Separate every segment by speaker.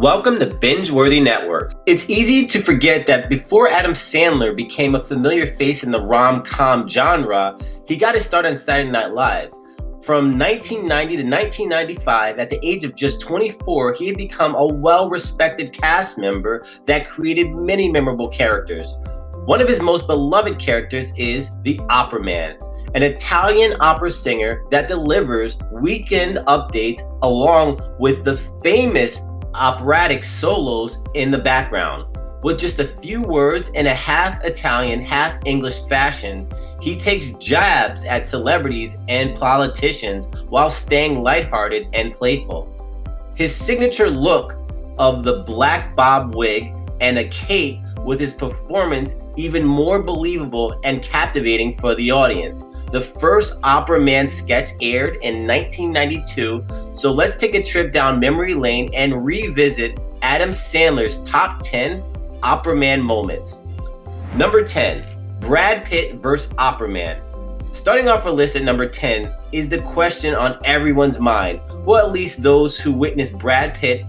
Speaker 1: Welcome to Binge-Worthy Network. It's easy to forget that before Adam Sandler became a familiar face in the rom-com genre, he got his start on Saturday Night Live. From 1990 to 1995, at the age of just 24, he had become a well-respected cast member that created many memorable characters. One of his most beloved characters is the Operaman, an Italian opera singer that delivers weekend updates along with the famous operatic solos in the background. With just a few words in a half Italian, half English fashion, he takes jabs at celebrities and politicians while staying lighthearted and playful. His signature look of the black bob wig and a cape with his performance even more believable and captivating for the audience. The first Operaman sketch aired in 1992, so let's take a trip down memory lane and revisit Adam Sandler's top 10 Operaman moments. Number 10, Brad Pitt vs. Operaman. Starting off our list at number 10 is the question on everyone's mind, well, at least those who witnessed Brad Pitt,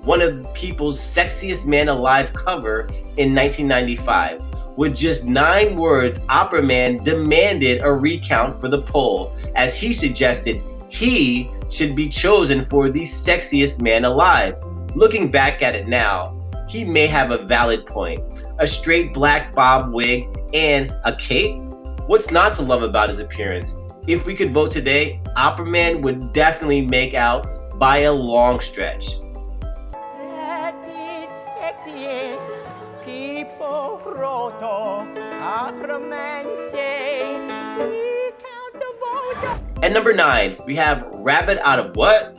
Speaker 1: one of People's Sexiest Man Alive cover in 1995. With just 9 words, Operaman demanded a recount for the poll, as he suggested he should be chosen for the sexiest man alive. Looking back at it now, he may have a valid point. A straight black bob wig and a cape? What's not to love about his appearance? If we could vote today, Operaman would definitely make out by a long stretch.
Speaker 2: Sexiest people roto, Operaman say, recount the vote.
Speaker 1: At number 9, we have Rabbit Out of What?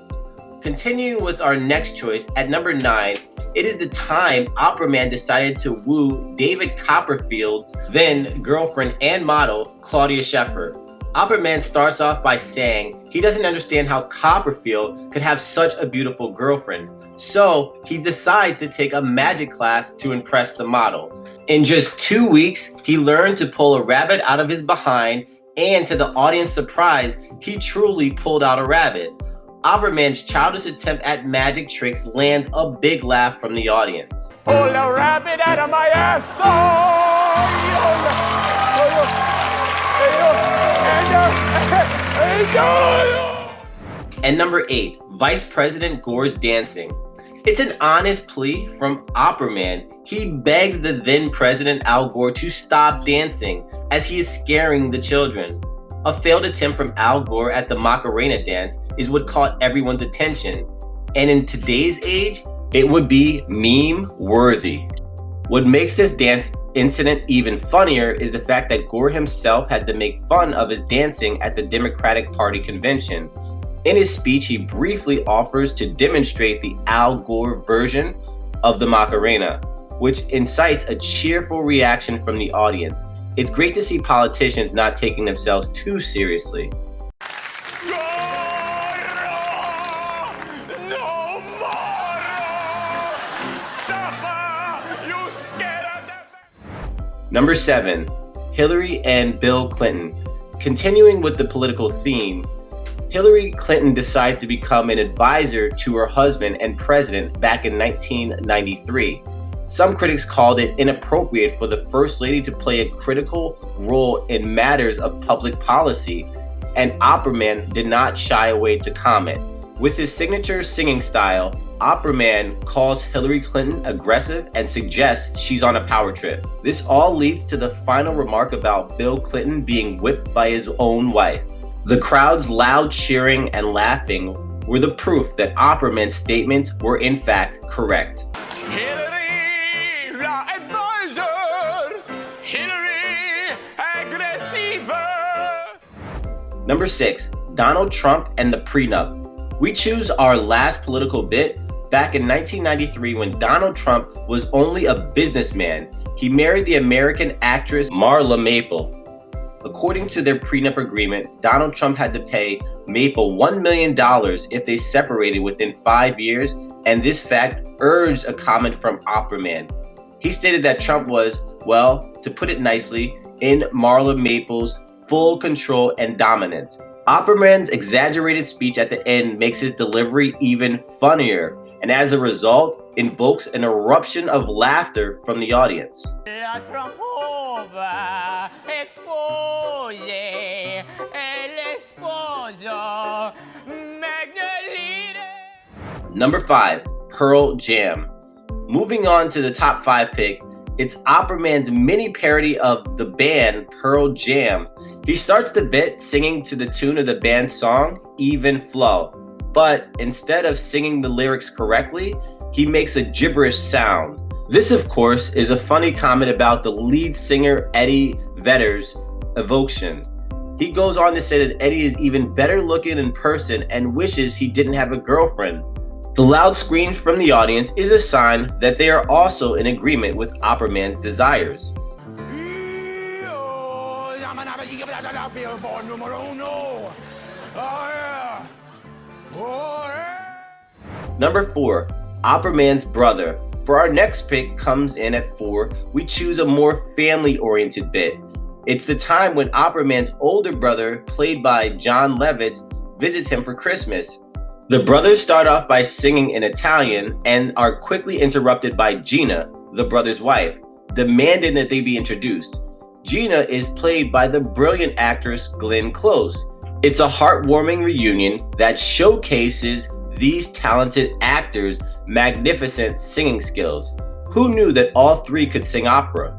Speaker 1: Continuing with our next choice, at number 9, it is the time Operaman decided to woo David Copperfield's then girlfriend and model, Claudia Schiffer. Operaman starts off by saying he doesn't understand how Copperfield could have such a beautiful girlfriend. So he decides to take a magic class to impress the model. In just 2 weeks, he learned to pull a rabbit out of his behind, and to the audience's surprise, he truly pulled out a rabbit. Operaman's childish attempt at magic tricks lands a big laugh from the audience.
Speaker 2: Pull a rabbit out of my ass.
Speaker 1: And number 8, Vice President Gore's dancing. It's an honest plea from Operaman. He begs the then President Al Gore to stop dancing as he is scaring the children. A failed attempt from Al Gore at the Macarena dance is what caught everyone's attention. And in today's age, it would be meme-worthy. What makes this dance incident even funnier is the fact that Gore himself had to make fun of his dancing at the Democratic Party convention. In his speech, he briefly offers to demonstrate the Al Gore version of the Macarena, which incites a cheerful reaction from the audience. It's great to see politicians not taking themselves too seriously. Number 7, Hillary and Bill Clinton. Continuing with the political theme, Hillary Clinton decides to become an advisor to her husband and president back in 1993. Some critics called it inappropriate for the First Lady to play a critical role in matters of public policy, and Operaman did not shy away to comment. With his signature singing style, Operaman calls Hillary Clinton aggressive and suggests she's on a power trip. This all leads to the final remark about Bill Clinton being whipped by his own wife. The crowd's loud cheering and laughing were the proof that Operaman's statements were in fact correct.
Speaker 2: Hillary, la advisor. Hillary, aggressiva.
Speaker 1: Number 6, Donald Trump and the prenup. We choose our last political bit back in 1993 when Donald Trump was only a businessman. He married the American actress Marla Maple. According to their prenup agreement, Donald Trump had to pay Maple $1 million if they separated within 5 years, and this fact urged a comment from Operaman. He stated that Trump was, well, to put it nicely, in Marla Maple's full control and dominance. Operaman's exaggerated speech at the end makes his delivery even funnier. and as a result, invokes an eruption of laughter from the audience.
Speaker 2: La trompova expose el esposo Magdalene.
Speaker 1: Number 5, Pearl Jam. Moving on to the top 5 pick, it's Operaman's mini parody of the band Pearl Jam. He starts the bit singing to the tune of the band's song, Even Flow. But instead of singing the lyrics correctly, he makes a gibberish sound. This, of course, is a funny comment about the lead singer Eddie Vedder's evocation. He goes on to say that Eddie is even better looking in person and wishes he didn't have a girlfriend. The loud scream from the audience is a sign that they are also in agreement with Operaman's desires. Number 4, Operaman's brother. For our next pick comes in at 4, we choose a more family-oriented bit. It's the time when Operaman's older brother, played by John Lovitz, visits him for Christmas. The brothers start off by singing in Italian and are quickly interrupted by Gina, the brother's wife, demanding that they be introduced. Gina is played by the brilliant actress Glenn Close. It's a heartwarming reunion that showcases these talented actors' magnificent singing skills. Who knew that all 3 could sing opera?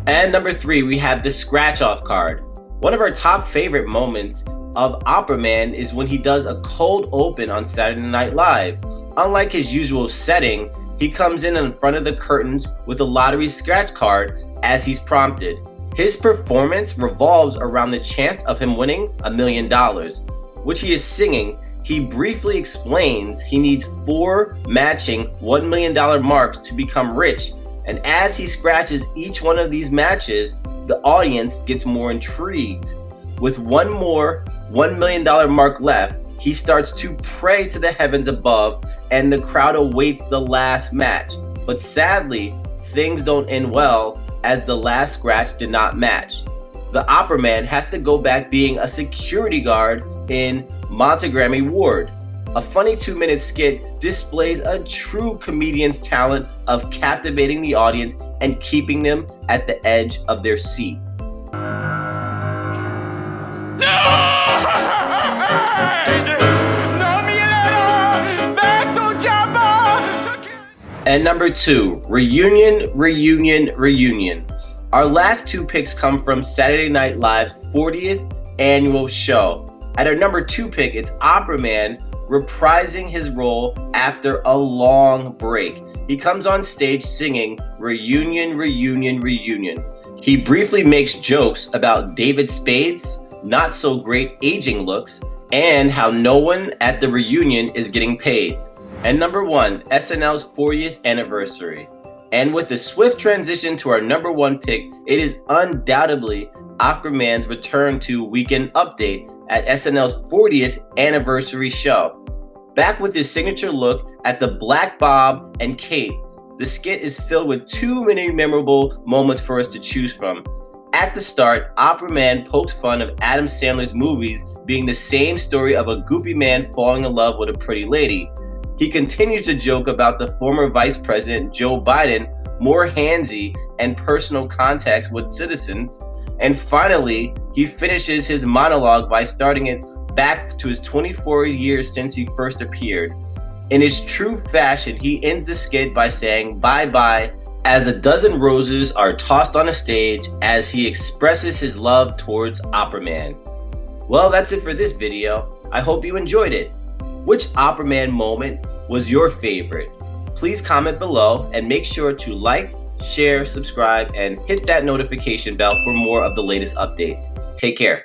Speaker 1: And number 3, we have the scratch-off card. One of our top favorite moments of Operaman is when he does a cold open on Saturday Night Live. Unlike his usual setting, he comes in front of the curtains with a lottery scratch card as he's prompted. His performance revolves around the chance of him winning $1 million, which he is singing. He briefly explains he needs 4 matching $1 million marks to become rich, and as he scratches each one of these matches, the audience gets more intrigued. With one more $1 million mark left, he starts to pray to the heavens above, and the crowd awaits the last match. But sadly, things don't end well, as the last scratch did not match. The Operaman has to go back being a security guard in Montgomery Ward. A funny 2-minute skit displays a true comedian's talent of captivating the audience and keeping them at the edge of their seat. And number 2, Reunion. Our last 2 picks come from Saturday Night Live's 40th annual show. At our number 2 pick, it's Operaman reprising his role after a long break. He comes on stage singing Reunion. He briefly makes jokes about David Spade's not so great aging looks and how no one at the reunion is getting paid. And number 1, SNL's 40th anniversary. And with the swift transition to our number 1 pick, it is undoubtedly Operaman's return to Weekend Update at SNL's 40th anniversary show. Back with his signature look at the Black Bob and Kate, the skit is filled with too many memorable moments for us to choose from. At the start, Operaman pokes fun of Adam Sandler's movies being the same story of a goofy man falling in love with a pretty lady. He continues to joke about the former Vice President Joe Biden, more handsy and personal contacts with citizens. And finally, he finishes his monologue by starting it back to his 24 years since he first appeared. In his true fashion, he ends the skit by saying bye-bye as a dozen roses are tossed on a stage as he expresses his love towards Operaman. Well, that's it for this video. I hope you enjoyed it. Which Operaman moment was your favorite? Please comment below and make sure to like, share, subscribe, and hit that notification bell for more of the latest updates. Take care.